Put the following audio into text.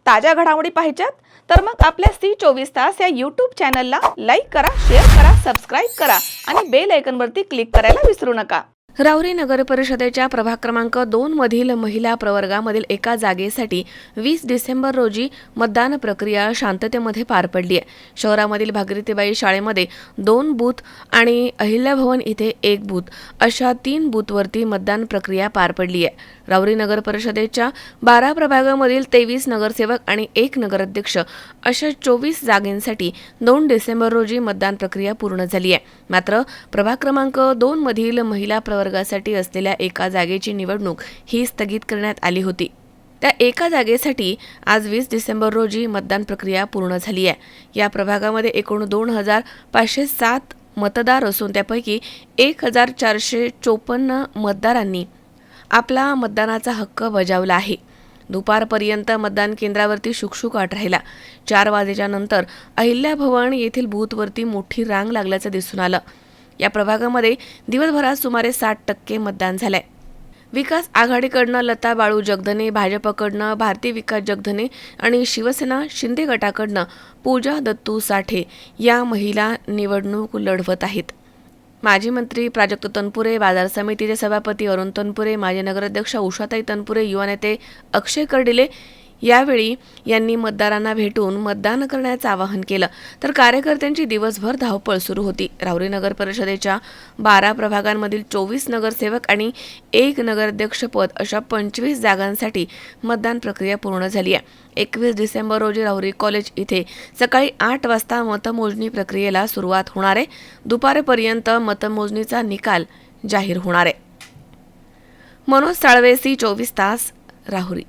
ताज्या घडामोडी पाहिजेत तर मग आपल्या C24 तास या यूट्यूब चॅनलला लाईक करा, शेअर करा, सबस्क्राईब करा आणि बेल आयकॉनवरती क्लिक करायला विसरू नका. राहुरी नगर परिषदेच्या प्रभाग क्रमांक 2 मधील महिला प्रवर्गामधील एका जागेसाठी 20 डिसेंबर रोजी मतदान प्रक्रिया शांततेमध्ये पार पडली आहे. शहरामधील भागीरथीबाई शाळेमध्ये 2 बूथ आणि अहिल्याभवन इथे 1 बूथ अशा 3 बूथवरती मतदान प्रक्रिया पार पडली आहे. राहुरी नगर परिषदेच्या 12 प्रभागामधील 23 नगरसेवक आणि 1 नगराध्यक्ष अशा 24 जागांसाठी 2 डिसेंबर रोजी मतदान प्रक्रिया पूर्ण झाली आहे. मात्र प्रभाग क्रमांक 2 मधील महिला वर्गासाठी असलेल्या एका जागेची निवडणूक ही स्थगित करण्यात आली होती. त्या एका जागेसाठी आज 20 डिसेंबर रोजी मतदान प्रक्रिया पूर्ण झाली आहे. या प्रभागामध्ये एकूण 2507 मतदार असून त्यापैकी 1454 मतदारांनी आपला मतदानाचा हक्क बजावला आहे. दुपारपर्यंत मतदान केंद्रावरती शुकशुकाट राहिला. 4 वाजेच्या नंतर अहिल्याभवन येथील बूथवरती मोठी रांग लागल्याचं दिसून आलं. या प्रभागामध्ये दिवसभरात सुमारे 60% मतदान झालंय. विकास आघाडीकडनं लता बाळू जगधने, भाजपकडनं भारती विकास जगधने आणि शिवसेना शिंदे गटाकडनं पूजा दत्तू साठे या महिला निवडणूक लढवत आहेत. माजी मंत्री प्राजक्त तनपुरे, बाजार समितीचे सभापती अरुण तनपुरे, माजी नगराध्यक्ष उषाताई तनपुरे, युवा नेते अक्षय कर्डिले यावेळी यांनी मतदारांना भेटून मतदान करण्याचं आवाहन केलं. तर कार्यकर्त्यांची दिवसभर धावपळ सुरू होती. राहुरी नगर परिषदेच्या 12 प्रभागांमधील 24 नगरसेवक आणि 1 नगराध्यक्षपद अशा 25 जागांसाठी मतदान प्रक्रिया पूर्ण झाली आहे. 21 डिसेंबर रोजी राहुरी कॉलेज इथे सकाळी 8 वाजता मतमोजणी प्रक्रियेला सुरुवात होणार आहे. दुपारपर्यंत मतमोजणीचा निकाल जाहीर होणार आहे. मनोज साळवे, C24 तास, राहुरी.